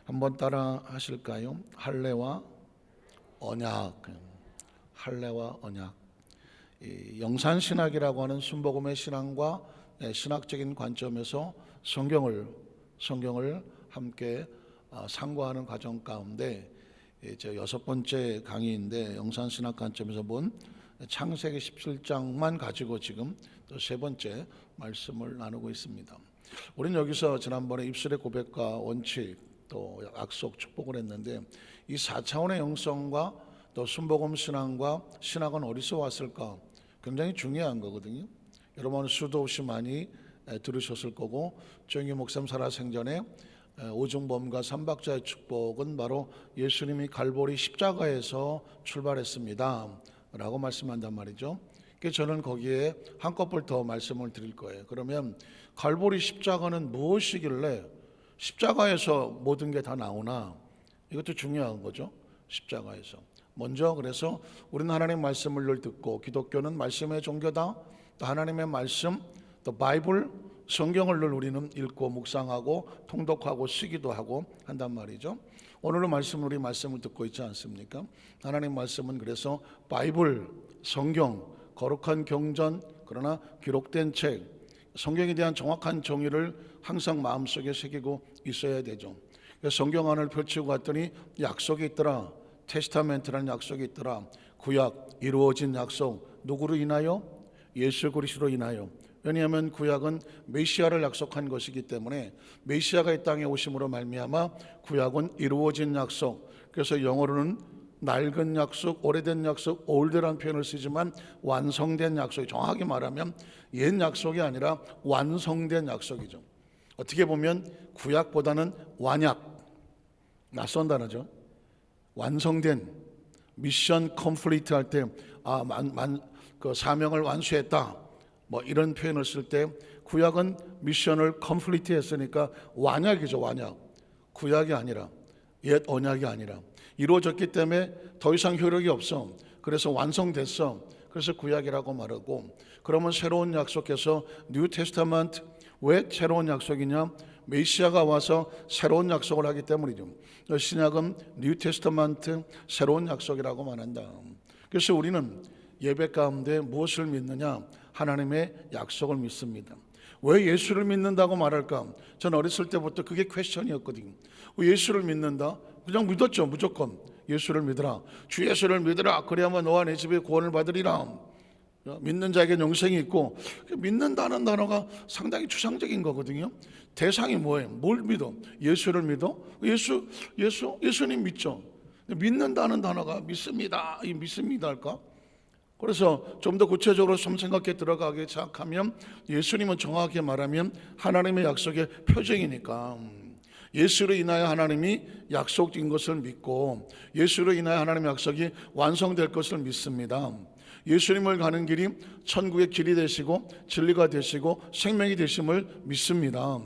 한번 따라 하실까요? 할례와 언약. 할례와 언약. 이 영산신학이라고 하는 순복음의 신앙과 신학적인 관점에서 성경을 함께 상고하는 과정 가운데 제 6번째 강의인데, 영산신학 관점에서 본 창세기 17장만 가지고 지금 또 3번째 말씀을 나누고 있습니다. 우리는 여기서 지난번에 입술의 고백과 원칙, 또 약속, 축복을 했는데, 이 4차원의 영성과 또 순복음 신앙과 신학은 어디서 왔을까? 굉장히 중요한 거거든요. 여러분 수도 없이 많이 들으셨을 거고, 조영기 목사님 살아생전에 오중범과 삼박자의 축복은 바로 예수님이 갈보리 십자가에서 출발했습니다 라고 말씀한단 말이죠. 그래서 저는 거기에 한꺼풀 더 말씀을 드릴 거예요. 그러면 갈보리 십자가는 무엇이길래 십자가에서 모든 게 다 나오나? 이것도 중요한 거죠. 십자가에서 먼저, 그래서 우리는 하나님의 말씀을 늘 듣고, 기독교는 말씀의 종교다. 또 하나님의 말씀, 또 바이블, 성경을 늘 우리는 읽고 묵상하고 통독하고 쓰기도 하고 한단 말이죠. 오늘의 말씀은 우리 말씀을 듣고 있지 않습니까? 하나님 말씀은 그래서 바이블, 성경, 거룩한 경전, 그러나 기록된 책, 성경에 대한 정확한 정의를 항상 마음속에 새기고 있어야 되죠. 성경 안을 펼치고 갔더니 약속이 있더라. 테스타멘트라는 약속이 있더라. 구약, 이루어진 약속, 누구로 인하여? 예수 그리스도로 인하여. 왜냐하면 구약은 메시아를 약속한 것이기 때문에, 메시아가 이 땅에 오심으로 말미암아 구약은 이루어진 약속. 그래서 영어로는 낡은 약속, 오래된 약속, 올드라는 표현을 쓰지만 완성된 약속이, 정확하게 말하면 옛 약속이 아니라 완성된 약속이죠. 어떻게 보면 구약보다는 완약, 낯선 단어죠. 완성된, 미션 컴플리트 할 때 그 사명을 완수했다, 뭐 이런 표현을 쓸 때, 구약은 미션을 컴플리트 했으니까 완약이죠. 완약. 구약이 아니라, 옛 언약이 아니라 이루어졌기 때문에 더 이상 효력이 없어. 그래서 완성됐어. 그래서 구약이라고 말하고, 그러면 새로운 약속에서 뉴 테스타먼트. 왜 새로운 약속이냐? 메시아가 와서 새로운 약속을 하기 때문이죠. 신약은 뉴 테스타먼트, 새로운 약속이라고 말한다. 그래서 우리는 예배 가운데 무엇을 믿느냐? 하나님의 약속을 믿습니다. 왜 예수를 믿는다고 말할까? 저는 어렸을 때부터 그게 퀘스천이었거든요. 왜 예수를 믿는다? 그냥 믿었죠. 무조건 예수를 믿으라, 주 예수를 믿으라, 그래야만 너와 내 집에 구원을 받으리라. 믿는 자에게 영생이 있고, 믿는다는 단어가 상당히 추상적인 거거든요. 대상이 뭐예요? 뭘 믿어? 예수를 믿어? 예수님 믿죠. 믿는다는 단어가 믿습니다, 이 믿습니다 할까? 그래서 좀 더 구체적으로 좀 생각해 들어가기 시작하면, 예수님은 정확하게 말하면 하나님의 약속의 표징이니까, 예수로 인하여 하나님이 약속인 것을 믿고, 예수로 인하여 하나님의 약속이 완성될 것을 믿습니다. 예수님을 가는 길이 천국의 길이 되시고 진리가 되시고 생명이 되심을 믿습니다.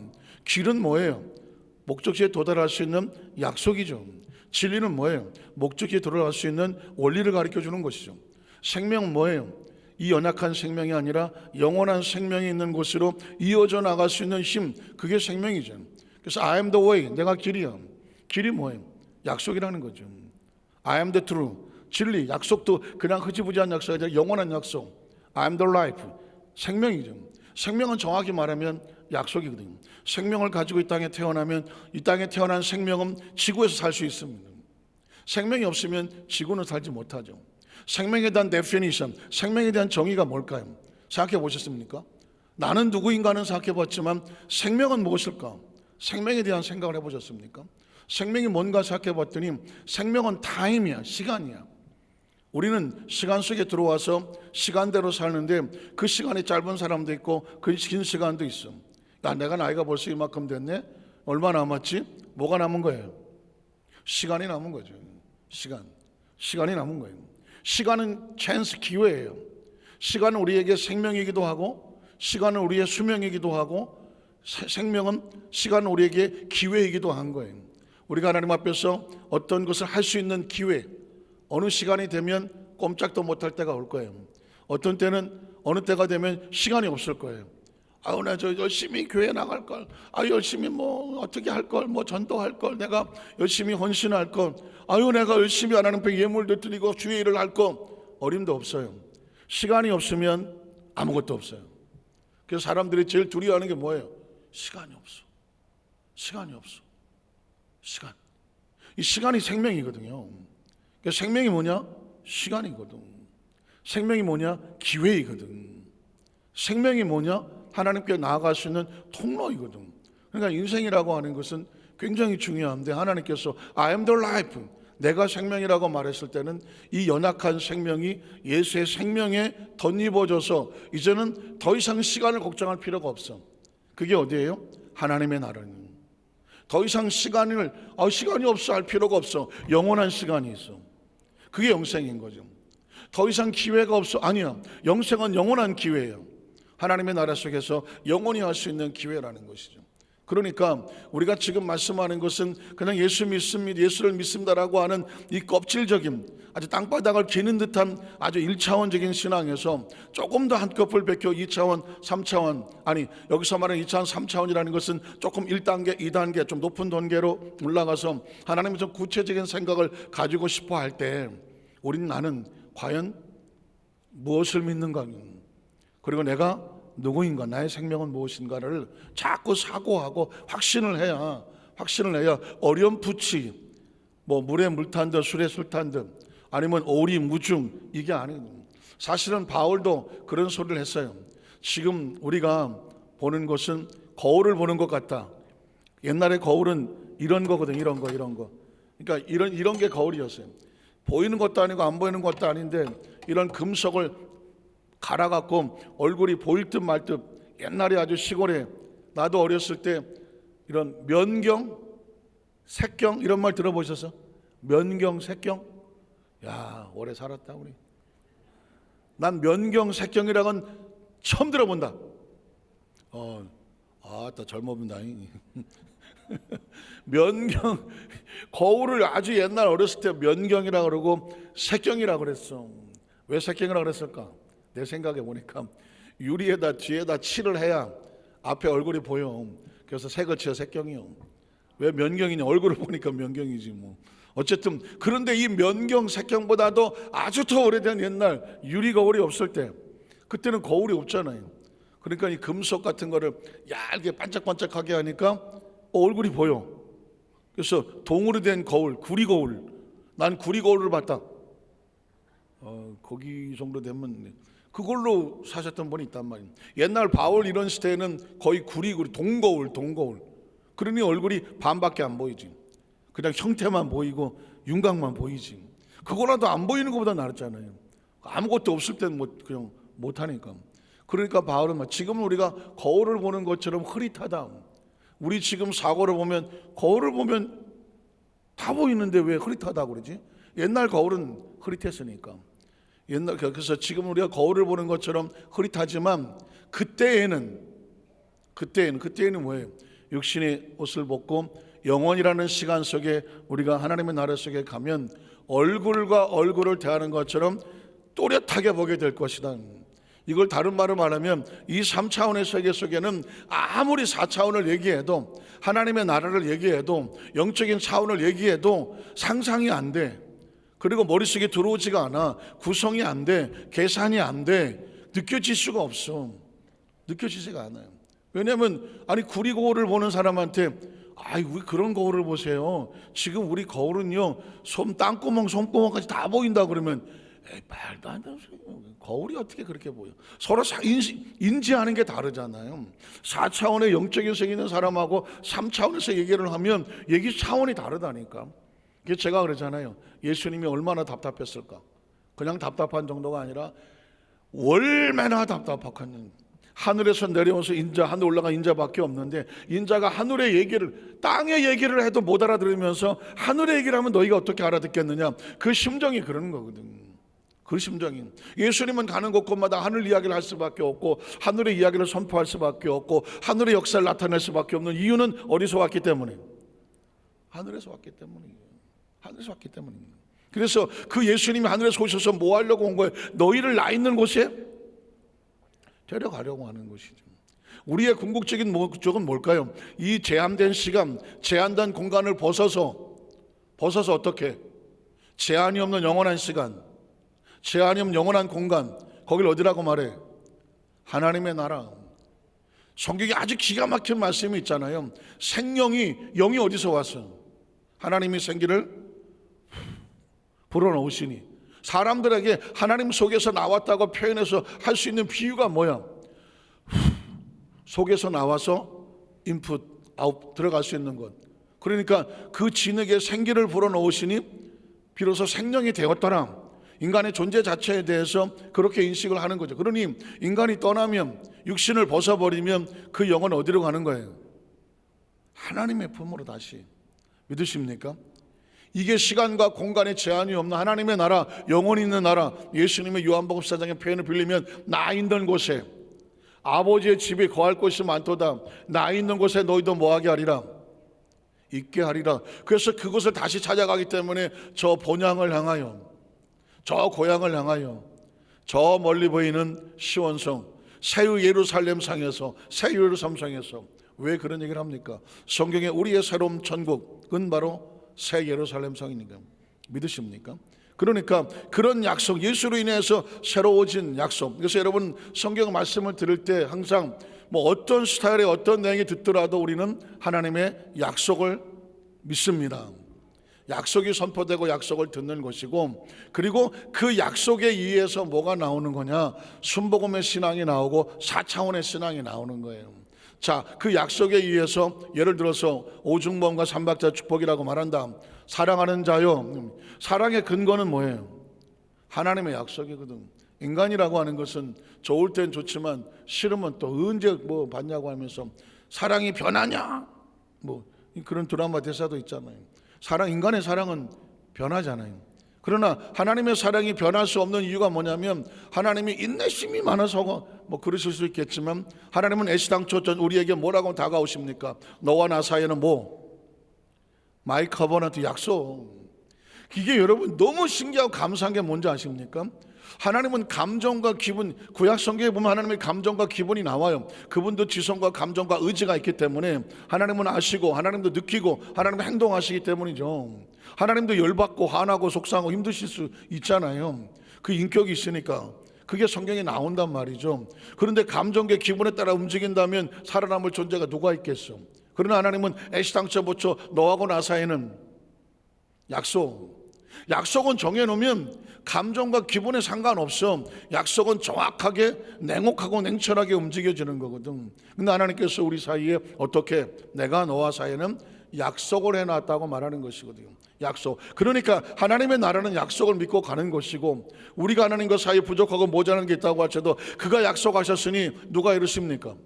길은 뭐예요? 목적지에 도달할 수 있는 약속이죠. 진리는 뭐예요? 목적지에 도달할 수 있는 원리를 가르쳐 주는 것이죠. 생명은 뭐예요? 이 연약한 생명이 아니라 영원한 생명이 있는 곳으로 이어져 나갈 수 있는 힘, 그게 생명이죠. 그래서 I am the way, 내가 길이야. 길이 뭐예요? 약속이라는 거죠. I am the truth, 진리, 약속도 그냥 흐지부지한 약속이 아니라 영원한 약속. I am the life, 생명이죠. 생명은 정확히 말하면 약속이거든요. 생명을 가지고 이 땅에 태어나면, 이 땅에 태어난 생명은 지구에서 살 수 있습니다. 생명이 없으면 지구는 살지 못하죠. 생명에 대한 definition, 생명에 대한 정의가 뭘까요? 생각해 보셨습니까? 나는 누구인가는 생각해 봤지만 생명은 무엇일까? 생명에 대한 생각을 해보셨습니까? 생명이 뭔가 생각해 봤더니, 생명은 타임이야, 시간이야. 우리는 시간 속에 들어와서 시간대로 사는데, 그 시간이 짧은 사람도 있고 그 긴 시간도 있어. 야, 내가 나이가 벌써 이만큼 됐네? 얼마 남았지? 뭐가 남은 거예요? 시간이 남은 거죠. 시간이 남은 거예요. 시간은 찬스, 기회예요. 시간은 우리에게 생명이기도 하고, 시간은 우리의 수명이기도 하고, 시간은 우리에게 기회이기도 한 거예요. 우리가 하나님 앞에서 어떤 것을 할 수 있는 기회, 어느 시간이 되면 꼼짝도 못할 때가 올 거예요. 어떤 때는 어느 때가 되면 시간이 없을 거예요. 아우 나 저 열심히 교회 나갈 걸, 열심히 뭐 어떻게 할 걸, 뭐 전도할 걸, 내가 열심히 헌신할 걸, 내가 열심히 하나님 앞에 예물도 드리고 주의 일을 할 거. 어림도 없어요. 시간이 없으면 아무것도 없어요. 그래서 사람들이 제일 두려워하는 게 뭐예요? 시간이 없어. 시간이 없어. 시간. 이 시간이 생명이거든요. 그러니까 생명이 뭐냐? 시간이거든. 생명이 뭐냐? 기회이거든. 생명이 뭐냐? 하나님께 나아갈 수 있는 통로이거든. 그러니까 인생이라고 하는 것은 굉장히 중요한데, 하나님께서 I am the life, 내가 생명이라고 말했을 때는 이 연약한 생명이 예수의 생명에 덧입어져서 이제는 더 이상 시간을 걱정할 필요가 없어. 그게 어디예요? 하나님의 나라는. 더 이상 시간이 없어 할 필요가 없어. 영원한 시간이 있어. 그게 영생인 거죠. 더 이상 기회가 없어. 아니야. 영생은 영원한 기회예요. 하나님의 나라 속에서 영원히 할 수 있는 기회라는 것이죠. 그러니까 우리가 지금 말씀하는 것은 그냥 예수를 믿습니다라고 하는 이 껍질적인, 아주 땅바닥을 기는 듯한 아주 1차원적인 신앙에서 조금 더 한꺼풀 베껴 2차원, 3차원, 여기서 말하는 2차원, 3차원이라는 것은 조금 1단계, 2단계 좀 높은 단계로 올라가서 하나님의 좀 구체적인 생각을 가지고 싶어 할 때, 나는 과연 무엇을 믿는가, 그리고 내가 누구인가, 나의 생명은 무엇인가를 자꾸 사고하고 확신을 해야 어렴풋이 뭐 물에 물 탄 듯 술에 술 탄 듯, 아니면 오리무중, 이게 아니에요. 사실은 바울도 그런 소리를 했어요. 지금 우리가 보는 것은 거울을 보는 것 같다. 옛날에 거울은 이런 거거든. 이런 거. 그러니까 이런 게 거울이었어요. 보이는 것도 아니고 안 보이는 것도 아닌데, 이런 금속을 갈아갖고 얼굴이 보일 듯 말 듯. 옛날에 아주 시골에, 나도 어렸을 때 이런 면경, 색경 이런 말 들어보셨어? 면경, 색경? 야, 오래 살았다 우리. 난 면경, 색경이라고는 처음 들어본다. 또 젊어 본다. 면경, 거울을 아주 옛날 어렸을 때 면경이라고 그러고 색경이라고 그랬어. 왜 색경이라고 그랬을까? 내 생각해 보니까 유리에다 뒤에다 칠을 해야 앞에 얼굴이 보여. 그래서 색을 칠해 색경이요. 왜 면경이냐? 얼굴을 보니까 면경이지 뭐. 어쨌든 그런데 이 면경, 색경보다도 아주 더 오래된 옛날 유리 거울이 없을 때, 그때는 거울이 없잖아요. 그러니까 이 금속 같은 거를 얇게 반짝반짝하게 하니까 얼굴이 보여. 그래서 동으로 된 거울, 구리 거울. 난 구리 거울을 봤다. 거기 정도 되면 그걸로 사셨던 분이 있단 말이에요. 옛날 바울 이런 시대에는 거의 구리 동거울. 그러니 얼굴이 반밖에 안 보이지. 그냥 형태만 보이고 윤곽만 보이지. 그거라도 안 보이는 것보다 낫잖아요. 아무것도 없을 때는 그냥 못하니까. 그러니까 바울은 지금 우리가 거울을 보는 것처럼 흐릿하다. 우리 지금 사고를 보면, 거울을 보면 다 보이는데 왜 흐릿하다고 그러지? 옛날 거울은 흐릿했으니까. 그래서 지금 우리가 거울을 보는 것처럼 흐릿하지만, 그때에는 뭐예요? 육신의 옷을 벗고 영원이라는 시간 속에 우리가 하나님의 나라 속에 가면 얼굴과 얼굴을 대하는 것처럼 또렷하게 보게 될 것이다. 이걸 다른 말로 말하면 이 3차원의 세계 속에는 아무리 4차원을 얘기해도, 하나님의 나라를 얘기해도, 영적인 차원을 얘기해도 상상이 안 돼. 그리고 머릿속에 들어오지가 않아. 구성이 안 돼. 계산이 안 돼. 느껴질 수가 없어. 느껴지지가 않아요. 왜냐하면 구리 거울을 보는 사람한테 왜 그런 거울을 보세요? 지금 우리 거울은요, 땅구멍, 손구멍까지 다 보인다 그러면 말도 안 되는 소리예요. 거울이 어떻게 그렇게 보여? 서로 인지하는 게 다르잖아요. 4차원의 영적인 세계 있는 사람하고 3차원에서 얘기를 하면 얘기 차원이 다르다니까. 그래서 제가 그러잖아요. 예수님이 얼마나 답답했을까? 그냥 답답한 정도가 아니라 얼마나 답답한, 하늘에서 내려와서 하늘 올라간 인자밖에 없는데, 인자가 하늘의 얘기를, 땅의 얘기를 해도 못 알아들으면서 하늘의 얘기를 하면 너희가 어떻게 알아듣겠느냐. 그 심정이 그러는 거거든. 그 심정이. 예수님은 가는 곳곳마다 하늘 이야기를 할 수밖에 없고, 하늘의 이야기를 선포할 수밖에 없고, 하늘의 역사를 나타낼 수밖에 없는 이유는 어디서 왔기 때문에? 하늘에서 왔기 때문이에요. 하늘에서 왔기 때문입니다. 그래서 그 예수님이 하늘에서 오셔서 뭐 하려고 온 거예요? 너희를 나 있는 곳에 데려가려고 하는 것이죠. 우리의 궁극적인 목적은 뭘까요? 이 제한된 시간, 제한된 공간을 벗어서 어떻게? 제한이 없는 영원한 시간, 제한이 없는 영원한 공간, 거길 어디라고 말해? 하나님의 나라. 성경에 아주 기가 막힌 말씀이 있잖아요. 영이 어디서 왔어? 하나님이 생기를 불어넣으시니. 사람들에게 하나님 속에서 나왔다고 표현해서 할 수 있는 비유가 뭐야? 속에서 나와서 인풋, 아웃 들어갈 수 있는 것. 그러니까 그 진흙에 생기를 불어넣으시니 비로소 생명이 되었더라. 인간의 존재 자체에 대해서 그렇게 인식을 하는 거죠. 그러니 인간이 떠나면, 육신을 벗어버리면 그 영은 어디로 가는 거예요? 하나님의 품으로 다시. 믿으십니까? 이게 시간과 공간의 제한이 없는 하나님의 나라, 영원히 있는 나라. 예수님의 요한복음 4장의 표현을 빌리면 나 있는 곳에, 아버지의 집에 거할 곳이 많도다. 나 있는 곳에 너희도 뭐하게 하리라? 있게 하리라. 그래서 그곳을 다시 찾아가기 때문에 저 본향을 향하여, 저 고향을 향하여, 저 멀리 보이는 시온성, 새 예루살렘 상에서, 새 예루살렘 상에서. 왜 그런 얘기를 합니까? 성경에 우리의 새로운 천국은 바로 새 예루살렘 성이니까. 믿으십니까? 그러니까 그런 약속, 예수로 인해서 새로워진 약속. 그래서 여러분 성경 말씀을 들을 때 항상 뭐 어떤 스타일의 어떤 내용이 듣더라도 우리는 하나님의 약속을 믿습니다. 약속이 선포되고 약속을 듣는 것이고, 그리고 그 약속에 의해서 뭐가 나오는 거냐? 순복음의 신앙이 나오고 4차원의 신앙이 나오는 거예요. 자, 그 약속에 의해서 예를 들어서 오중범과 삼박자 축복이라고 말한다. 사랑하는 자요. 사랑의 근거는 뭐예요? 하나님의 약속이거든. 인간이라고 하는 것은 좋을 땐 좋지만 싫으면 또 언제 뭐 받냐고 하면서 사랑이 변하냐? 뭐 그런 드라마 대사도 있잖아요. 인간의 사랑은 변하잖아요. 그러나 하나님의 사랑이 변할 수 없는 이유가 뭐냐면 하나님이 인내심이 많아서 뭐 그러실 수 있겠지만, 하나님은 애시당초 우리에게 뭐라고 다가오십니까? 너와 나 사이에는 뭐? 마이 커버넌트, 약속. 이게 여러분 너무 신기하고 감사한 게 뭔지 아십니까? 하나님은 감정과 기분, 구약 성경에 보면 하나님의 감정과 기분이 나와요. 그분도 지성과 감정과 의지가 있기 때문에 하나님은 아시고, 하나님도 느끼고, 하나님도 행동하시기 때문이죠. 하나님도 열받고 화나고 속상하고 힘드실 수 있잖아요. 그 인격이 있으니까 그게 성경에 나온단 말이죠. 그런데 감정과 기분에 따라 움직인다면 살아남을 존재가 누가 있겠어? 그러나 하나님은 애시당초부터 너하고 나 사이에는 약속은 정해놓으면 감정과 기분에 상관없어. 약속은 정확하게 냉혹하고 냉철하게 움직여지는 거거든. 근데 하나님께서 우리 사이에 어떻게, 내가 너와 사이에는 약속을 해놨다고 말하는 것이거든요. 약속. 그러니까 하나님의 나라는 약속을 믿고 가는 것이고, 우리가 하나님과 사이에 부족하고 모자란 게 있다고 할지라도 그가 약속하셨으니 누가 이루십니까?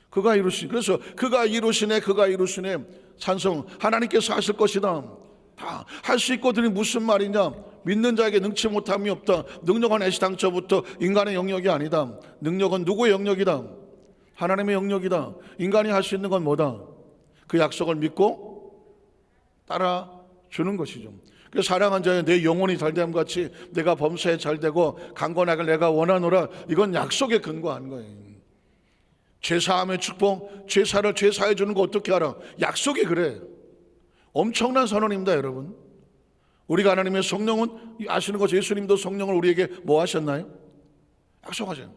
그가 이루시니. 그래서 그가 이루시네 찬송. 하나님께서 하실 것이다. 다 할 수 있거든요. 무슨 말이냐? 믿는 자에게 능치 못함이 없다. 능력은 애시당초부터 인간의 영역이 아니다. 능력은 누구의 영역이다? 하나님의 영역이다. 인간이 할 수 있는 건 뭐다? 그 약속을 믿고 따라주는 것이죠. 그래서 사랑한 자여 내 영혼이 잘됨 같이 내가 범사에 잘되고 강건하길 내가 원하노라. 이건 약속에 근거한 거예요. 죄사함의 축복, 죄사해 주는 거 어떻게 알아? 약속이 그래. 엄청난 선언입니다, 여러분. 우리가 하나님의 성령은 아시는 것이, 예수님도 성령을 우리에게 뭐 하셨나요? 약속하셨어요.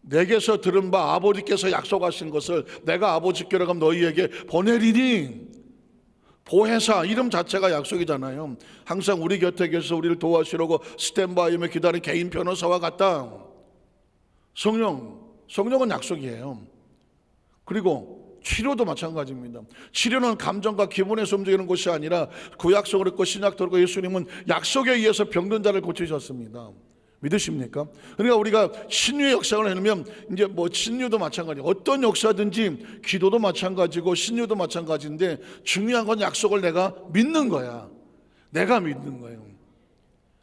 내게서 들은 바 아버지께서 약속하신 것을 내가 아버지께로 가면 너희에게 보내리니. 보혜사, 이름 자체가 약속이잖아요. 항상 우리 곁에 계셔서 우리를 도와주려고 스탠바이에 기다리는 개인 변호사와 같다. 성령은 약속이에요. 그리고 치료도 마찬가지입니다. 치료는 감정과 기분에서 움직이는 것이 아니라 구약성을 읽고 신약도 읽고 예수님은 약속에 의해서 병든 자를 고치셨습니다. 믿으십니까? 그러니까 우리가 신유의 역사를 해놓으면 이제 뭐 신유도 마찬가지고 어떤 역사든지 기도도 마찬가지고 신유도 마찬가지인데, 중요한 건 약속을 내가 믿는 거야. 내가 믿는 거예요.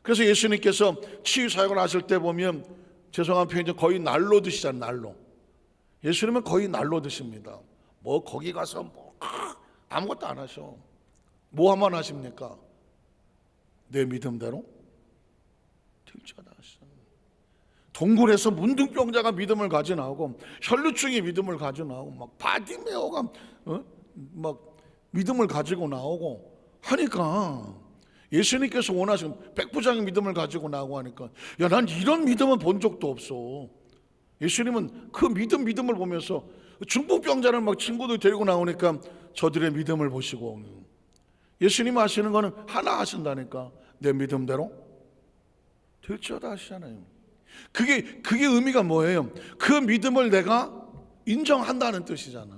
그래서 예수님께서 치유 사역을 하실 때 보면, 죄송한 표현이죠, 거의 날로 드시잖아요. 날로. 예수님은 거의 날로 드십니다. 뭐 거기 가서 뭐 아무것도 안 하셔. 뭐 하면 하십니까? 내 믿음대로 될지어다 하시오. 동굴에서 문둥병자가 믿음을 가져 나오고, 혈루증이 믿음을 가져 나오고, 막 바디메오가 막 믿음을 가지고 나오고 하니까, 예수님께서 원하시는 백부장의 믿음을 가지고 나오고 하니까, 야, 난 이런 믿음은 본 적도 없어. 예수님은 그 믿음을 보면서 중풍병자를 막 친구들 데리고 나오니까 저들의 믿음을 보시고, 예수님 하시는 거는 하나 하신다니까, 내 믿음대로 될지어다 하시잖아요. 그게 의미가 뭐예요? 그 믿음을 내가 인정한다는 뜻이잖아.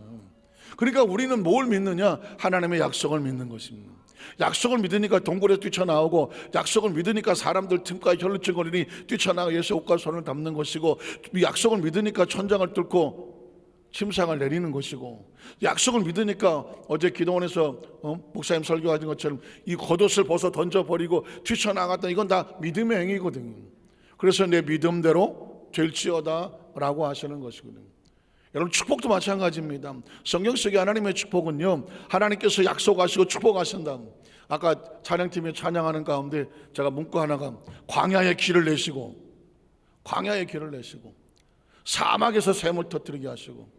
그러니까 우리는 뭘 믿느냐? 하나님의 약속을 믿는 것입니다. 약속을 믿으니까 동굴에서 뛰쳐나오고, 약속을 믿으니까 사람들 틈가에 혈루증거리니 뛰쳐나가 예수 옷과 손을 담는 것이고, 약속을 믿으니까 천장을 뚫고 침상을 내리는 것이고, 약속을 믿으니까 어제 기도원에서 목사님 설교하신 것처럼 이 겉옷을 벗어 던져버리고 뛰쳐나갔다. 이건 다 믿음의 행위거든요. 그래서 내 믿음대로 될지어다 라고 하시는 것이거든요. 여러분, 축복도 마찬가지입니다. 성경 속의 하나님의 축복은요, 하나님께서 약속하시고 축복하신다. 아까 찬양팀이 찬양하는 가운데 제가 문구 하나가, 광야의 길을 내시고, 광야의 길을 내시고, 사막에서 샘을 터뜨리게 하시고.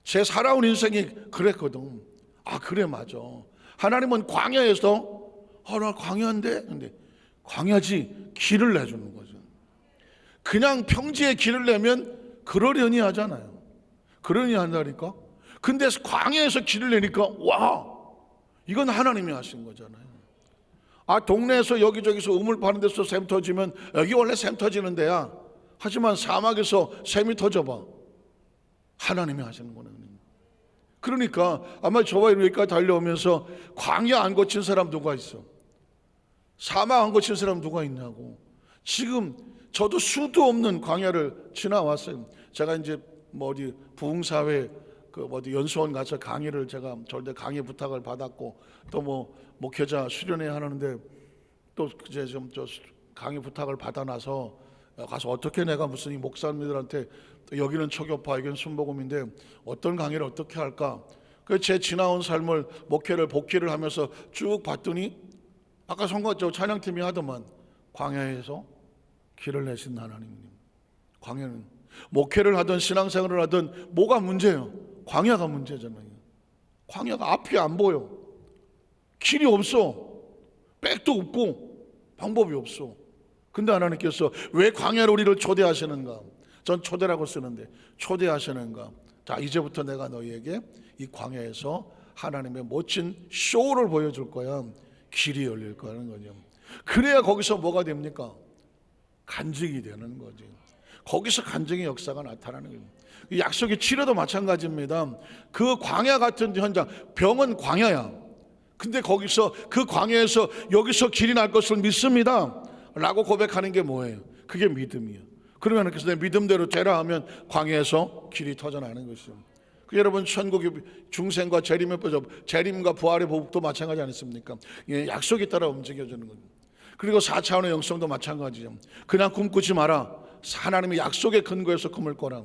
제 살아온 인생이 그랬거든. 아, 그래, 맞아. 하나님은 광야에서, 나 광야인데? 근데 광야지, 길을 내주는 거죠. 그냥 평지에 길을 내면 그러려니 하잖아요. 그러려니 한다니까. 근데 광야에서 길을 내니까, 와, 이건 하나님이 하신 거잖아요. 아, 동네에서 여기저기서 우물 파는 데서 샘 터지면 여기 원래 샘 터지는 데야. 하지만 사막에서 샘이 터져봐. 하나님이 하시는 거는. 그러니까 아마 저와 여기까지 달려오면서 광야 안 거친 사람 누가 있어? 사막 안 거친 사람 누가 있냐고. 지금 저도 수도 없는 광야를 지나왔어요. 제가 이제 뭐 어디 부흥사회 그 어디 연수원 가서 강의를 제가 절대 강의 부탁을 받았고, 또 뭐 목회자 수련회 하는데 또 이제 좀 저 강의 부탁을 받아놔서 가서 어떻게 내가 무슨 이 목사님들한테 여기는 초교파 여기는 순복음인데 어떤 강의를 어떻게 할까? 그 제 지나온 삶을 목회를 복귀를 하면서 쭉 봤더니 아까 선거죠 찬양팀이 하더만, 광야에서 길을 내신 하나님. 광야는 목회를 하든 신앙생활을 하든 뭐가 문제예요? 광야가 문제잖아요. 광야가 앞이 안 보여. 길이 없어. 백도 없고 방법이 없어. 근데 하나님께서 왜 광야로 우리를 초대하시는가? 전 초대라고 쓰는데 초대하시는가? 자, 이제부터 내가 너희에게 이 광야에서 하나님의 멋진 쇼를 보여줄 거야. 길이 열릴 거라는 거죠. 그래야 거기서 뭐가 됩니까? 간증이 되는 거지. 거기서 간증의 역사가 나타나는 거예요. 약속의 치료도 마찬가지입니다. 그 광야 같은 현장, 병은 광야야. 근데 거기서 그 광야에서 여기서 길이 날 것을 믿습니다 라고 고백하는 게 뭐예요? 그게 믿음이에요. 그러면 그래서 내 믿음대로 되라 하면 광야에서 길이 터져나는 것이죠. 여러분, 천국의 중생과 재림과 부활의 보복도 마찬가지 아니습니까? 약속에 따라 움직여지는 거예요. 그리고 4차원의 영성도 마찬가지죠. 그냥 꿈꾸지 마라. 하나님의 약속의 근거에서 꿈을 꿔라.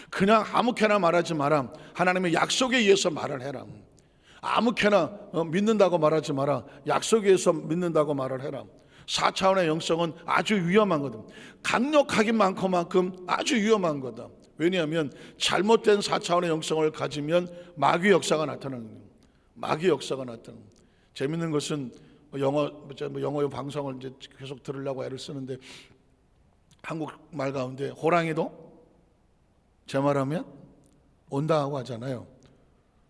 그냥 아무렇게나 말하지 마라. 하나님의 약속에 의해서 말을 해라. 아무렇게나 믿는다고 말하지 마라. 약속에 의해서 믿는다고 말을 해라. 4차원의 영성은 아주 위험한 거다. 강력하긴 많고만큼 아주 위험한 거다. 왜냐하면 잘못된 4차원의 영성을 가지면 마귀 역사가 나타나는 거예요. 마귀 역사가 나타나는 거예요. 재밌는 것은 영어 방송을 이제 계속 들으려고 애를 쓰는데 한국말 가운데 호랑이도 제 말하면 온다 하고 하잖아요.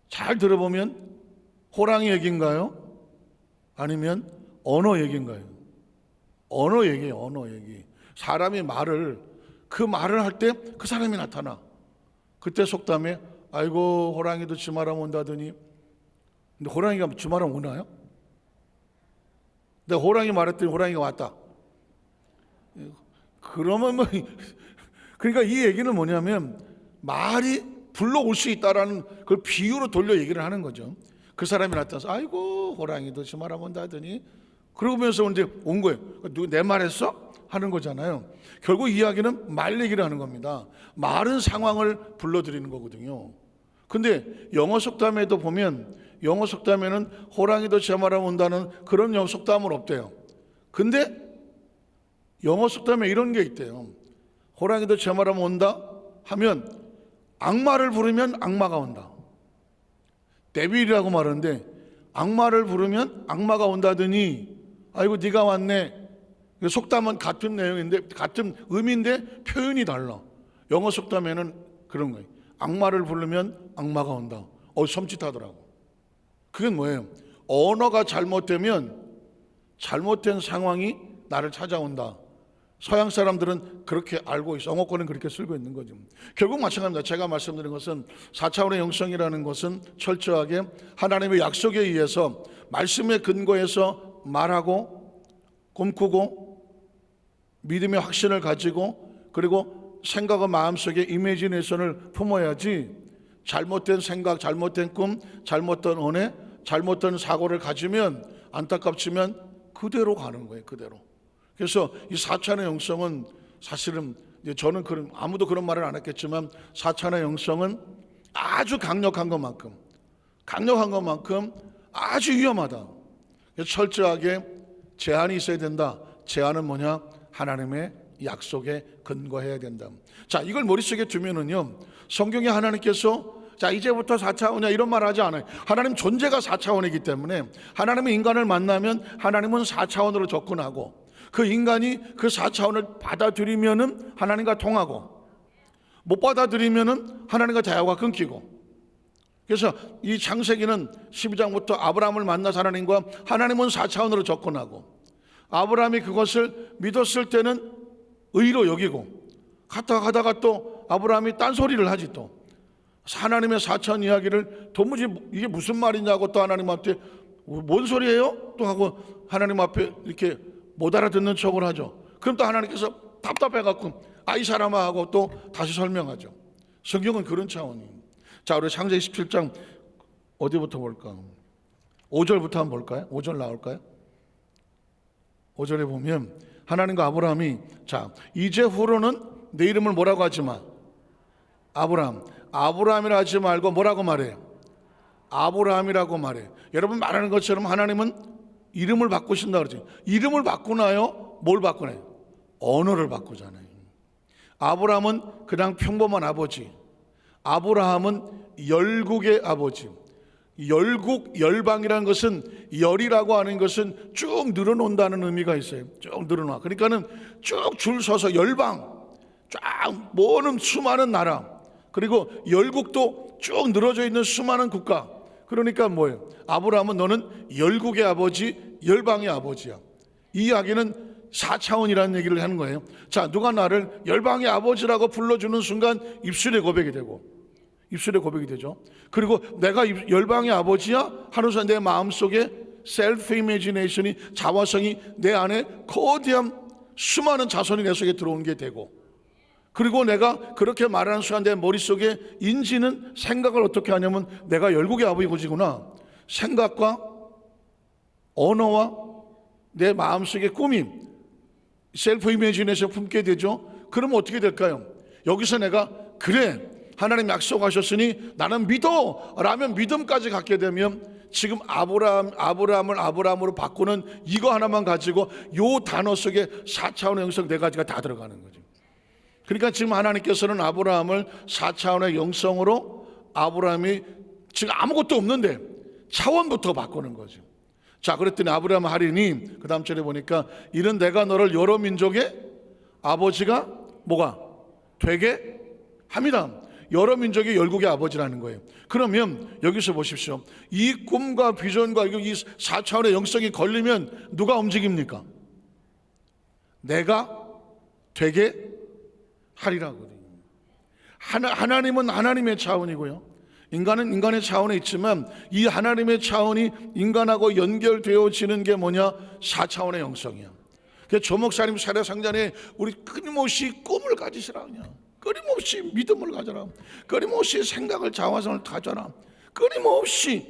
잘 들어보면 호랑이 얘기인가요? 아니면 언어 얘기인가요? 언어 얘기예요. 언어 얘기. 사람이 그 말을 할 때 그 사람이 나타나. 그때 속담에 아이고 호랑이도 주말하면 온다더니. 근데 호랑이가 주말하면 오나요? 근데 호랑이 말했더니 호랑이가 왔다. 그러면 뭐 그러니까 이 얘기는 뭐냐면 말이 불러올 수 있다라는 그 비유로 돌려 얘기를 하는 거죠. 그 사람이 나타나서 아이고 호랑이도 주말하면 온다더니 그러면서 이제 온 거예요. 누구 내 말했어? 하는 거잖아요. 결국 이야기는 말 얘기를 하는 겁니다. 말은 상황을 불러들이는 거거든요. 근데 영어 속담에도 보면 영어 속담에는 호랑이도 제 말하면 온다는 그런 영어 속담은 없대요. 근데 영어 속담에 이런 게 있대요. 호랑이도 제 말하면 온다 하면 악마를 부르면 악마가 온다. 데빌이라고 말하는데 악마를 부르면 악마가 온다더니 아이고 네가 왔네. 속담은 같은 내용인데 같은 의미인데 표현이 달라. 영어 속담에는 그런 거예요. 악마를 부르면 악마가 온다. 섬찟하더라고. 그건 뭐예요? 언어가 잘못되면 잘못된 상황이 나를 찾아온다. 서양 사람들은 그렇게 알고 있어. 영어권은 그렇게 쓰고 있는 거죠. 결국 마찬가지입니다. 제가 말씀드린 것은 4차원의 영성이라는 것은 철저하게 하나님의 약속에 의해서 말씀의 근거에서 말하고 꿈꾸고 믿음의 확신을 가지고 그리고 생각과 마음속에 이미지네이션을 품어야지 잘못된 생각, 잘못된 꿈, 잘못된 은혜, 잘못된 사고를 가지면 안타깝지만 그대로 가는 거예요. 그대로. 그래서 이 4차원의 영성은 사실은 저는 아무도 그런 말을 안 했겠지만 4차원의 영성은 아주 강력한 것만큼 아주 위험하다. 그래서 철저하게 제한이 있어야 된다. 제한은 뭐냐? 하나님의 약속에 근거해야 된다. 자, 이걸 머릿속에 두면은요, 성경에 하나님께서 자 이제부터 4차원이야 이런 말 하지 않아요. 하나님 존재가 4차원이기 때문에 하나님의 인간을 만나면 하나님은 4차원으로 접근하고 그 인간이 그 4차원을 받아들이면은 하나님과 통하고 못 받아들이면은 하나님과 대화가 끊기고. 그래서 이 창세기는 12장부터 아브라함을 만나서 하나님은 4차원으로 접근하고 아브라함이 그것을 믿었을 때는 의로 여기고 가다가 또 아브라함이 딴소리를 하지. 또 하나님의 4차원 이야기를 도무지 이게 무슨 말이냐고 또 하나님한테 뭔 소리예요? 또 하고 하나님 앞에 이렇게 못 알아듣는 척을 하죠. 그럼 또 하나님께서 답답해갖고 이 사람아 하고 또 다시 설명하죠. 성경은 그런 차원이에요. 자, 우리 창세기 17장 어디부터 볼까? 5절부터 한번 볼까요? 5절 나올까요? 5절에 보면 하나님과 아브라함이 자 이제후로는 내 이름을 뭐라고 하지 마. 아브라함이라 하지 말고 뭐라고 말해? 아브라함이라고 말해. 여러분 말하는 것처럼 하나님은 이름을 바꾸신다 그러지. 이름을 바꾸나요? 뭘 바꾸나요? 언어를 바꾸잖아요. 아브라함은 그냥 평범한 아버지. 아브라함은 열국의 아버지. 열국, 열방이라는 것은 열이라고 하는 것은 쭉 늘어놓는다는 의미가 있어요. 쭉 늘어놔. 그러니까는 쭉 줄 서서 열방, 쫙 모든 수많은 나라, 그리고 열국도 쭉 늘어져 있는 수많은 국가. 그러니까 뭐예요? 아브라함은 너는 열국의 아버지, 열방의 아버지야. 이 이야기는 4차원이라는 얘기를 하는 거예요. 자, 누가 나를 열방의 아버지라고 불러주는 순간 입술의 고백이 되고 입술의 고백이 되죠. 그리고 내가 열방의 아버지야 하는 순간 내 마음속에 셀프 이미지네이션이 자화성이 내 안에 거대한 수많은 자손이 내 속에 들어오는 게 되고 그리고 내가 그렇게 말하는 순간 내 머릿속에 인지는 생각을 어떻게 하냐면 내가 열국의 아버지구나. 생각과 언어와 내 마음속의 꿈이 셀프 이미지네이션 품게 되죠. 그러면 어떻게 될까요? 여기서 내가 그래 하나님 약속하셨으니 나는 믿어 라면 믿음까지 갖게 되면 지금 아브라함을 아브라함으로 바꾸는 이거 하나만 가지고 요 단어 속에 4차원의 영성 4가지가 다 들어가는 거죠. 그러니까 지금 하나님께서는 아브라함을 4차원의 영성으로 아브라함이 지금 아무것도 없는데 차원부터 바꾸는 거죠. 자, 그랬더니 아브라함 하리니 그 다음 절에 보니까 이는 내가 너를 여러 민족의 아버지가 뭐가 되게 합니다. 여러 민족의 열국의 아버지라는 거예요. 그러면 여기서 보십시오. 이 꿈과 비전과 이 4차원의 영성이 걸리면 누가 움직입니까? 내가 되게 하리라거든요. 하나님은 하나님의 차원이고요. 인간은 인간의 차원에 있지만 이 하나님의 차원이 인간하고 연결되어지는 게 뭐냐? 4차원의 영성이야. 그래서 조 목사님 세례상전에 우리 끊임없이 꿈을 가지시라 그냥. 끊임없이 믿음을 가져라. 끊임없이 생각을 자화성을 가져라. 끊임없이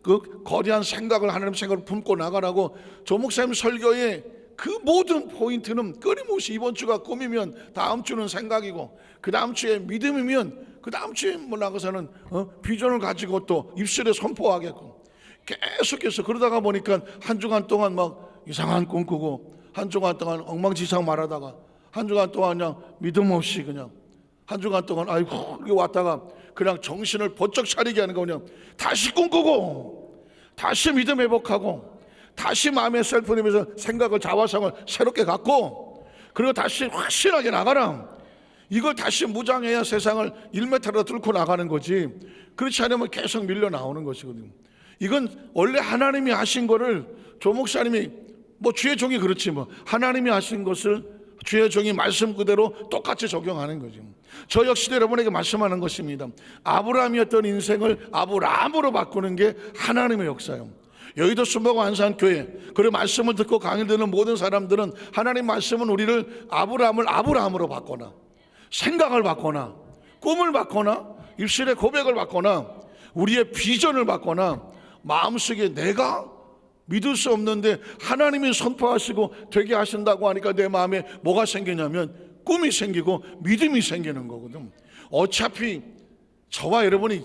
그 거대한 생각을 하나님 생각을 품고 나가라고 조 목사님 설교에 그 모든 포인트는 끊임없이 이번 주가 꿈이면 다음 주는 생각이고 그 다음 주에 믿음이면 그 다음 주에 뭐 나가서는 비전을 가지고 또 입술에 선포하겠고 계속해서 그러다가 보니까 한 주간 동안 막 이상한 꿈 꾸고 한 주간 동안 엉망진창 말하다가 한 주간 동안 그냥 믿음 없이 그냥 한 주간 동안 아이고 이렇게 왔다가 그냥 정신을 번쩍 차리게 하는 거 그냥 다시 꿈꾸고 다시 믿음 회복하고 다시 마음의 셀프님에서 생각을 자화상을 새롭게 갖고 그리고 다시 확실하게 나가라. 이걸 다시 무장해야 세상을 1m로 뚫고 나가는 거지. 그렇지 않으면 계속 밀려 나오는 것이거든요. 이건 원래 하나님이 하신 거를 조 목사님이 뭐 주의 종이 그렇지 뭐 하나님이 하신 것을 주의 종이 말씀 그대로 똑같이 적용하는 거죠. 저 역시도 여러분에게 말씀하는 것입니다. 아브라함이었던 인생을 아브라함으로 바꾸는 게 하나님의 역사예요. 여의도 순복음 안산교회 그리고 말씀을 듣고 강의를 듣는 모든 사람들은 하나님 말씀은 우리를 아브라함을 아브라함으로 바꾸나 생각을 바꾸나 꿈을 바꾸나 입술의 고백을 바꾸나 우리의 비전을 바꾸나 마음속에 내가 믿을 수 없는데 하나님이 선포하시고 되게 하신다고 하니까 내 마음에 뭐가 생기냐면 꿈이 생기고 믿음이 생기는 거거든. 어차피 저와 여러분이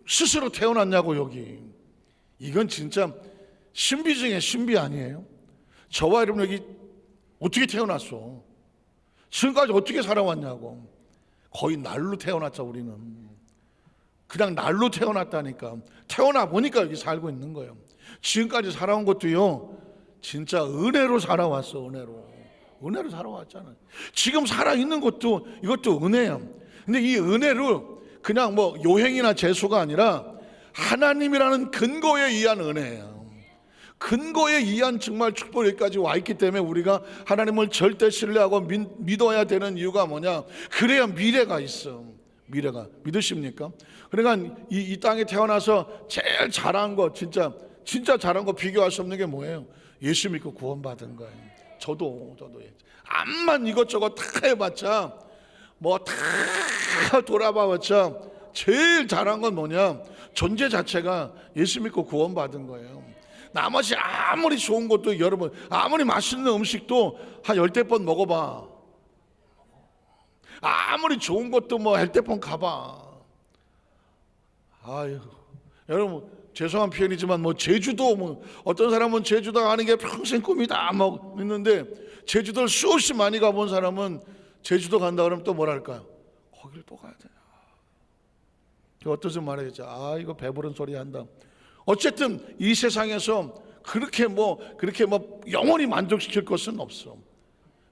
스스로 태어났냐고 여기 이건 진짜 신비 중에 신비 아니에요? 저와 여러분 여기 어떻게 태어났어? 지금까지 어떻게 살아왔냐고. 거의 날로 태어났죠. 우리는 그냥 날로 태어났다니까. 태어나 보니까 여기 살고 있는 거예요. 지금까지 살아온 것도요 진짜 은혜로 살아왔어. 은혜로 살아왔잖아요. 지금 살아있는 것도 이것도 은혜야. 근데 이 은혜로 그냥 뭐 요행이나 재수가 아니라 하나님이라는 근거에 의한 은혜예요. 근거에 의한 정말 축복에까지 와 있기 때문에 우리가 하나님을 절대 신뢰하고 믿어야 되는 이유가 뭐냐? 그래야 미래가 있어. 미래가 믿으십니까? 그러니까 이 땅에 태어나서 제일 잘한 거 진짜 잘한 거 비교할 수 없는 게 뭐예요? 예수 믿고 구원받은 거예요. 저도 암만 이것저것 다 해봤자 뭐 다 돌아봐봤자 제일 잘한 건 뭐냐? 존재 자체가 예수 믿고 구원받은 거예요. 나머지 아무리 좋은 것도 여러분 아무리 맛있는 음식도 한 10번 먹어봐. 아무리 좋은 것도 뭐 10번 가봐. 아유 여러분 죄송한 표현이지만 뭐 제주도 뭐 어떤 사람은 제주도 가는 게 평생 꿈이다 뭐 있는데 제주도를 수없이 많이 가본 사람은 제주도 간다 그러면 또 뭐랄까요? 거기를 또 가야 돼. 어떤 사람 말하겠죠. 아 이거 배부른 소리 한다. 어쨌든 이 세상에서 그렇게 뭐 영원히 만족시킬 것은 없어.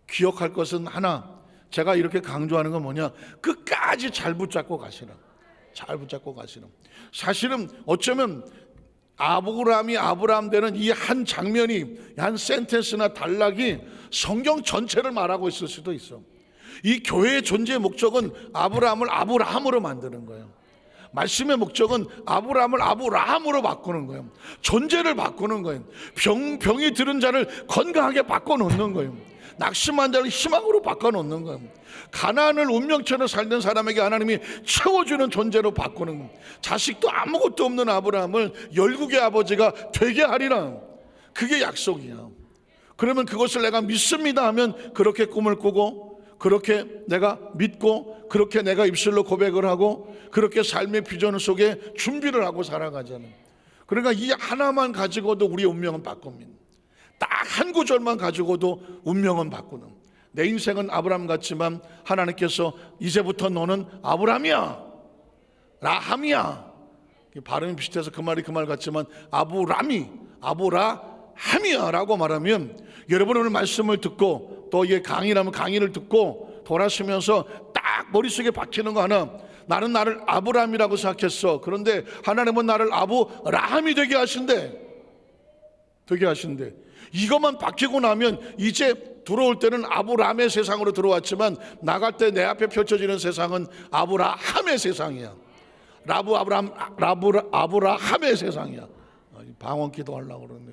기억할 것은 하나. 제가 이렇게 강조하는 건 뭐냐? 끝까지 잘 붙잡고 가시라. 잘 붙잡고 가시라. 사실은 어쩌면 아브라함이 아브라함 되는 이 한 장면이 한 센텐스나 단락이 성경 전체를 말하고 있을 수도 있어. 이 교회의 존재의 목적은 아브라함을 아브라함으로 만드는 거예요. 말씀의 목적은 아브라함을 아브라함으로 바꾸는 거예요. 존재를 바꾸는 거예요. 병이 들은 자를 건강하게 바꿔놓는 거예요. 낙심한 자를 희망으로 바꿔놓는 거예요. 가나안을 운명처럼 살던 사람에게 하나님이 채워주는 존재로 바꾸는 거예요. 자식도 아무것도 없는 아브라함을 열국의 아버지가 되게 하리라. 그게 약속이야. 그러면 그것을 내가 믿습니다 하면 그렇게 꿈을 꾸고 그렇게 내가 믿고 그렇게 내가 입술로 고백을 하고 그렇게 삶의 비전 속에 준비를 하고 살아가잖아요. 그러니까 이 하나만 가지고도 우리의 운명은 바꿉니다. 딱 한 구절만 가지고도 운명은 바꾸는. 내 인생은 아브라함 같지만 하나님께서 이제부터 너는 아브라함이야 라함이야. 발음이 비슷해서 그 말이 그 말 같지만 아브라함이야 라고 말하면 여러분 오늘 말씀을 듣고 또 이게 강의라면 강의를 듣고 돌아서면서 딱 머릿속에 박히는 거 하나. 나는 나를 아브라함이라고 생각했어. 그런데 하나님은 나를 아브라함이 되게 하신대. 이것만 박히고 나면 이제 들어올 때는 아브라함의 세상으로 들어왔지만 나갈 때 내 앞에 펼쳐지는 세상은 아브라함의 세상이야. 아브라함의 세상이야. 방언 기도하려고 그러는데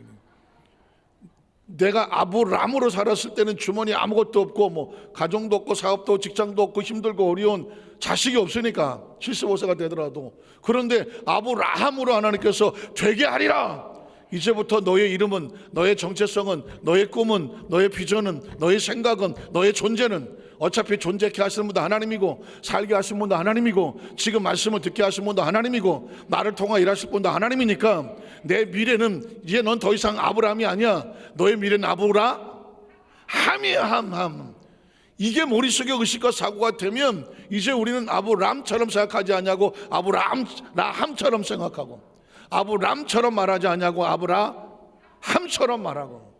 내가 아브라함으로 살았을 때는 주머니에 아무것도 없고 뭐 가정도 없고 사업도 없고 직장도 없고 힘들고 어려운 자식이 없으니까 75세가 되더라도. 그런데 아브라함으로 하나님께서 되게 하리라. 이제부터 너의 이름은, 너의 정체성은, 너의 꿈은, 너의 비전은, 너의 생각은, 너의 존재는 어차피 존재케 하시는 분도 하나님이고 살게 하시는 분도 하나님이고 지금 말씀을 듣게 하시는 분도 하나님이고 나를 통해 일하실 분도 하나님이니까 내 미래는 이제 넌 더 이상 아브라함이 아니야. 너의 미래는 함이야, 함. 이게 머릿속에 의식과 사고가 되면 이제 우리는 아브람처럼 생각하지 않냐고 아브라함처럼 생각하고, 아브람처럼 말하지 않냐고 아브라함처럼 말하고,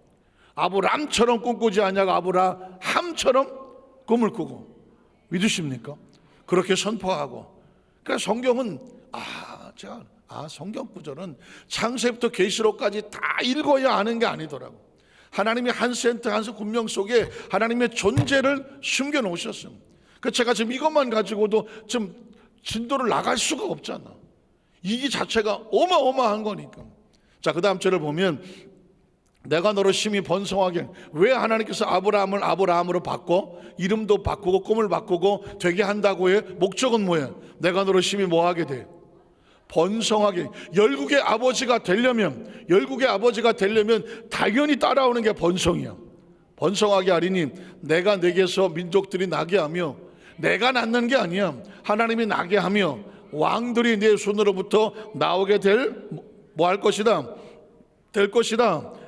아브람처럼 꿈꾸지 않냐고 아브라함처럼 꿈을 꾸고. 믿으십니까? 그렇게 선포하고. 그러니까 성경은 성경 구절은 창세부터 계시록까지 다 읽어야 아는 게 아니더라고. 하나님이 한 센트 한 군명 속에 하나님의 존재를 숨겨 놓으셨어요. 그 제가 지금 이것만 가지고도 좀 진도를 나갈 수가 없잖아. 이 자체가 어마어마한 거니까. 자, 그 다음 절을 보면 내가 너를 심히 번성하게. 왜 하나님께서 아브라함을 아브라함으로 바꿔 이름도 바꾸고 꿈을 바꾸고 되게 한다고 해? 목적은 뭐야? 내가 너를 심히 뭐하게 돼? 번성하게. 열국의 아버지가 되려면 당연히 따라오는 게 번성이야. 번성하게 하리니 내가 내게서 민족들이 나게 하며, 내가 낳는 게 아니야, 하나님이 나게 하며 왕들이 내 손으로부터 나오게 될 것이다.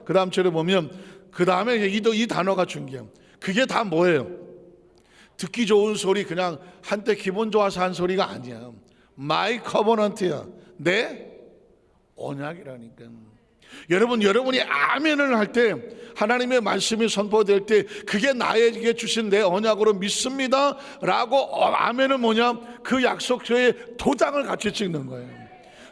그 다음 절에 보면 그 다음에 이 단어가 중요해요. 그게 다 뭐예요? 듣기 좋은 소리, 그냥 한때 기분 좋아서 한 소리가 아니야. My covenant야. 내 언약이라니까. 여러분이 아멘을 할 때, 하나님의 말씀이 선포될 때, 그게 나에게 주신 내 언약으로 믿습니다 라고 아멘은 뭐냐? 그 약속서에 도장을 같이 찍는 거예요.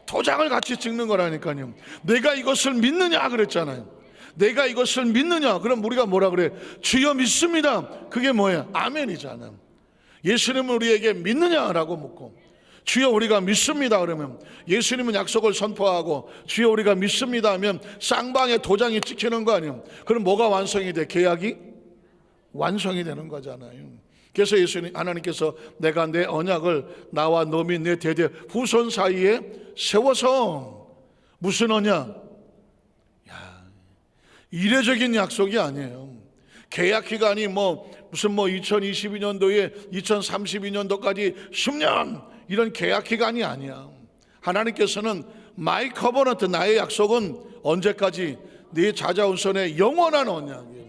도장을 같이 찍는 거라니까요. 내가 이것을 믿느냐 그랬잖아요. 내가 이것을 믿느냐? 그럼 우리가 뭐라 그래? 주여 믿습니다. 그게 뭐예요? 아멘이잖아. 예수님은 우리에게 믿느냐라고 묻고, 주여 우리가 믿습니다 그러면 예수님은 약속을 선포하고, 주여 우리가 믿습니다 하면 쌍방에 도장이 찍히는 거 아니에요? 그럼 뭐가 완성이 돼? 계약이 완성이 되는 거잖아요. 그래서 하나님께서 내가 내 언약을 나와 너 및 내 대대 후손 사이에 세워서. 무슨 언약? 이례적인 약속이 아니에요. 계약 기간이 무슨 2022년도에 2032년도까지 10년 이런 계약 기간이 아니야. 하나님께서는 마이 커버넌트, 나의 약속은 언제까지? 네 찾아온 손에 영원한 언약이에요.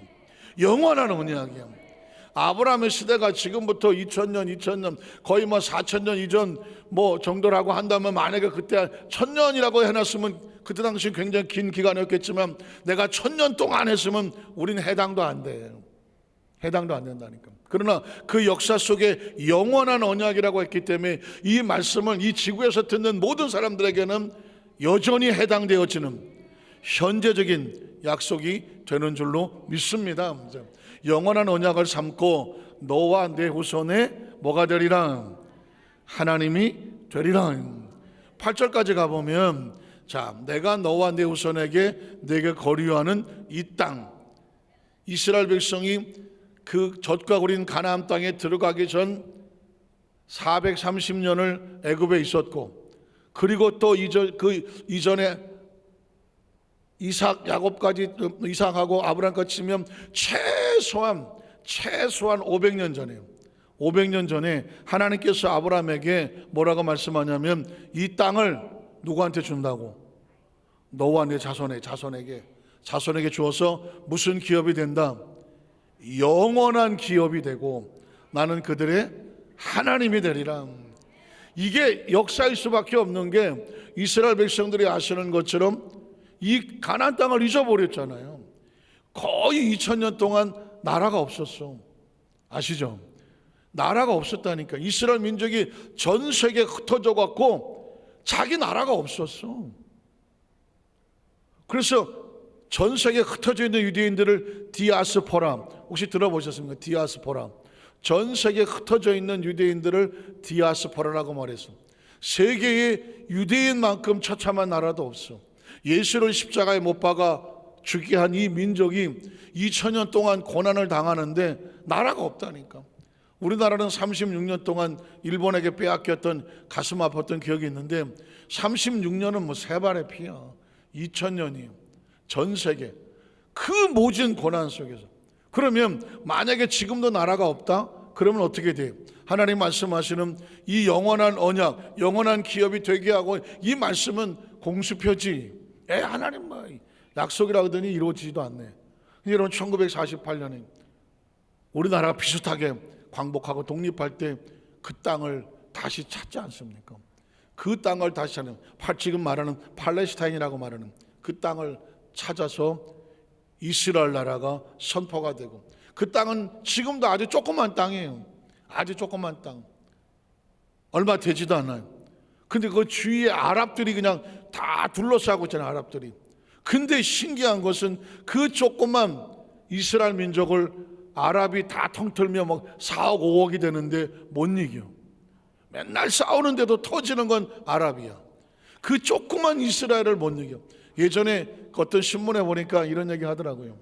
영원한 언약이에요. 아브라함의 시대가 지금부터 2000년 거의 4000년 이전 정도라고 한다면, 만약에 그때 1000년이라고 해놨으면 그때 당시 굉장히 긴 기간이었겠지만, 내가 1000년 동안 했으면 우리는 해당도 안 돼요. 해당도 안 된다니까. 그러나 그 역사 속에 영원한 언약이라고 했기 때문에 이 말씀을 이 지구에서 듣는 모든 사람들에게는 여전히 해당되어지는 현재적인 약속이 되는 줄로 믿습니다. 영원한 언약을 삼고 너와 내 후손의 뭐가 되리라? 하나님이 되리라. 8절까지 가보면, 자, 내가 너와 내 후손에게 내게 거류하는 이 땅, 이스라엘 백성이 그 젖과 구린 가나안 땅에 들어가기 전 430년을 애굽에 있었고, 그리고 또 그 이전에 야곱까지, 이삭하고 아브라함까지 치면 최소한 500년 전에요. 500년 전에 하나님께서 아브라함에게 뭐라고 말씀하냐면, 이 땅을 누구한테 준다고? 너와 내 자손에게 주어서 무슨 기업이 된다? 영원한 기업이 되고 나는 그들의 하나님이 되리라. 이게 역사일 수밖에 없는 게, 이스라엘 백성들이 아시는 것처럼 이 가나안 땅을 잊어버렸잖아요. 거의 2000년 동안 나라가 없었어. 아시죠? 나라가 없었다니까. 이스라엘 민족이 전 세계에 흩어져 갖고 자기 나라가 없었어. 그래서 전 세계에 흩어져 있는 유대인들을 디아스포라, 혹시 들어보셨습니까? 디아스포라. 전 세계에 흩어져 있는 유대인들을 디아스포라라고 말했어. 세계에 유대인만큼 처참한 나라도 없어. 예수를 십자가에 못 박아 죽게 한 이 민족이 2000년 동안 고난을 당하는데 나라가 없다니까. 우리나라는 36년 동안 일본에게 빼앗겼던, 가슴 아팠던 기억이 있는데, 36년은 세 발의 피야. 2000년이에요. 전 세계 그 모진 고난 속에서. 그러면 만약에 지금도 나라가 없다? 그러면 어떻게 돼요? 하나님 말씀하시는 이 영원한 언약, 영원한 기업이 되게 하고, 이 말씀은 공수표지. 하나님 약속이라 하더니 이루어지지도 않네. 여러분 1948년에 우리나라가 비슷하게 광복하고 독립할 때 그 땅을 다시 찾지 않습니까? 그 땅을 다시 찾는, 지금 말하는 팔레스타인이라고 말하는 그 땅을 찾아서 이스라엘 나라가 선포가 되고, 그 땅은 지금도 아주 조그만 땅이에요. 아주 조그만 땅, 얼마 되지도 않아요. 근데 그 주위에 아랍들이 그냥 다 둘러싸고 있잖아요, 아랍들이. 근데 신기한 것은 그 조그만 이스라엘 민족을 아랍이 다 통틀며 막 4억 5억이 되는데 못 이겨. 맨날 싸우는데도 터지는 건 아랍이야. 그 조그만 이스라엘을 못 이겨. 예전에 어떤 신문에 보니까 이런 얘기 하더라고요.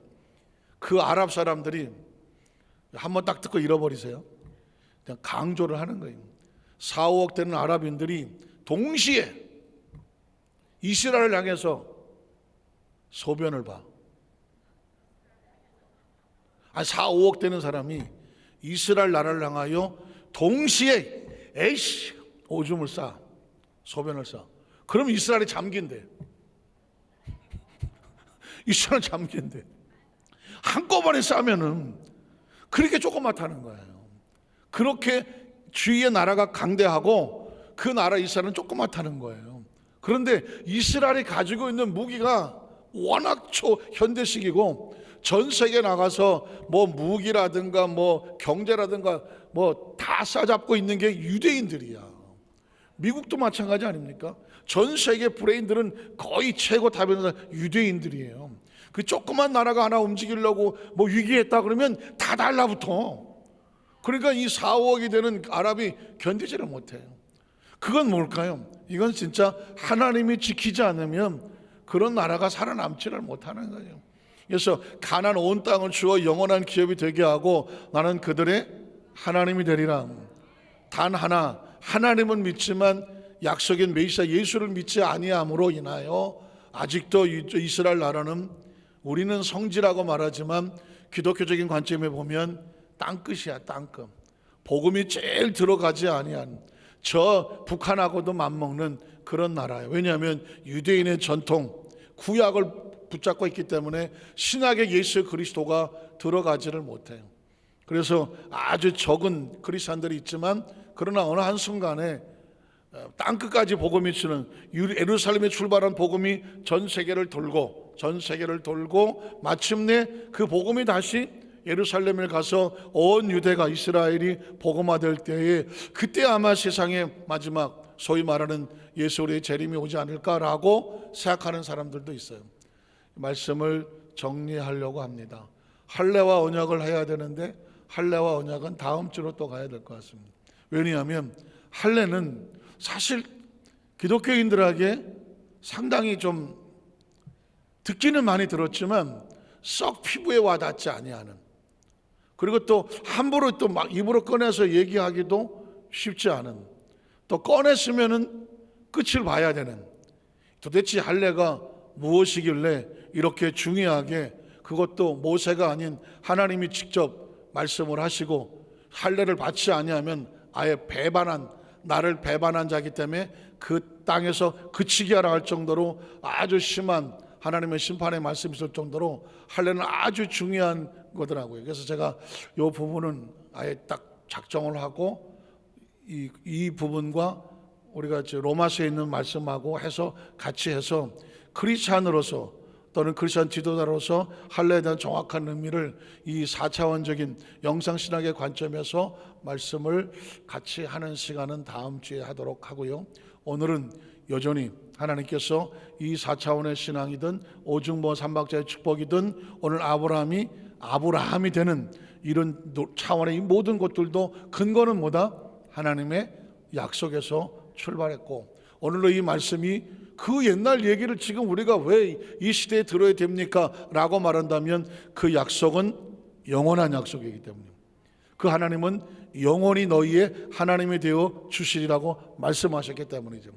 그 아랍 사람들이 한번 딱 듣고 잃어버리세요. 그냥 강조를 하는 거예요. 4, 5억 되는 아랍인들이 동시에 이스라엘을 향해서 소변을 봐. 4, 5억 되는 사람이 이스라엘 나라를 향하여 동시에 오줌을 싸, 소변을 싸. 그럼 이스라엘이 잠긴대. 이스라엘 잠긴대. 한꺼번에 싸면은 그렇게 조그맣다는 거예요. 그렇게 주위의 나라가 강대하고 그 나라 이스라엘은 조그맣다는 거예요. 그런데 이스라엘이 가지고 있는 무기가 워낙 초현대식이고, 전 세계 나가서 뭐 무기라든가 뭐 경제라든가 뭐 다 싸잡고 있는 게 유대인들이야. 미국도 마찬가지 아닙니까? 전 세계 브레인들은 거의 최고 다변호사 유대인들이에요. 그 조그만 나라가 하나 움직이려고 뭐 위기했다 그러면 다 달라붙어. 그러니까 이 4, 5억이 되는 아랍이 견디지를 못해요. 그건 뭘까요? 이건 진짜 하나님이 지키지 않으면 그런 나라가 살아남지를 못하는 거예요. 그래서 가나안 온 땅을 주어 영원한 기업이 되게 하고 나는 그들의 하나님이 되리라. 단 하나, 하나님은 믿지만 약속인 메시아 예수를 믿지 아니함으로 인하여 아직도 이스라엘 나라는, 우리는 성지라고 말하지만 기독교적인 관점에 보면 땅끝이야, 땅끝. 복음이 제일 들어가지 아니한, 저 북한하고도 맞먹는 그런 나라예요. 왜냐하면 유대인의 전통, 구약을 붙잡고 있기 때문에 신약의 예수 그리스도가 들어가지를 못해요. 그래서 아주 적은 크리스찬들이 있지만, 그러나 어느 한순간에 땅끝까지 복음이 치는, 예루살렘에 출발한 복음이 전 세계를 돌고 마침내 그 복음이 다시 예루살렘을 가서 온 유대가, 이스라엘이 복음화될 때에, 그때 아마 세상의 마지막 소위 말하는 예수 우리의 재림이 오지 않을까라고 생각하는 사람들도 있어요. 말씀을 정리하려고 합니다. 할례와 언약을 해야 되는데 할례와 언약은 다음 주로 또 가야 될 것 같습니다. 왜냐하면 할례는 사실 기독교인들에게 상당히 좀 듣기는 많이 들었지만 썩 피부에 와닿지 아니하는, 그리고 또 함부로 또 막 입으로 꺼내서 얘기하기도 쉽지 않은, 또 꺼냈으면은 끝을 봐야 되는, 도대체 할례가 무엇이길래 이렇게 중요하게, 그것도 모세가 아닌 하나님이 직접 말씀을 하시고 할례를 받지 아니하면 아예 나를 배반한 자이기 때문에 그 땅에서 그치게 하라 할 정도로 아주 심한 하나님의 심판의 말씀이 있을 정도로 할례는 아주 중요한 거더라고요. 그래서 제가 이 부분은 아예 딱 작정을 하고 이 부분과 우리가 로마서에 있는 말씀하고 해서 같이 해서 크리스찬으로서 또는 크리스찬 지도자로서 할례에 대한 정확한 의미를 이 4차원적인 영상신학의 관점에서 말씀을 같이 하는 시간은 다음 주에 하도록 하고요. 오늘은 여전히 하나님께서 이 4차원의 신앙이든 오중보 삼박자의 축복이든 오늘 아브라함이 되는 이런 차원의 이 모든 것들도 근거는 뭐다? 하나님의 약속에서 출발했고, 오늘로 이 말씀이 그 옛날 얘기를 지금 우리가 왜 이 시대에 들어야 됩니까? 라고 말한다면 그 약속은 영원한 약속이기 때문에, 그 하나님은 영원히 너희의 하나님이 되어 주시리라고 말씀하셨기 때문이죠.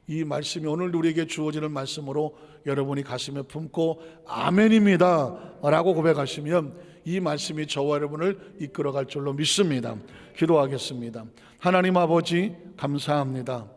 이 말씀이 오늘 우리에게 주어지는 말씀으로 여러분이 가슴에 품고 아멘입니다 라고 고백하시면 이 말씀이 저와 여러분을 이끌어갈 줄로 믿습니다. 기도하겠습니다. 하나님 아버지 감사합니다.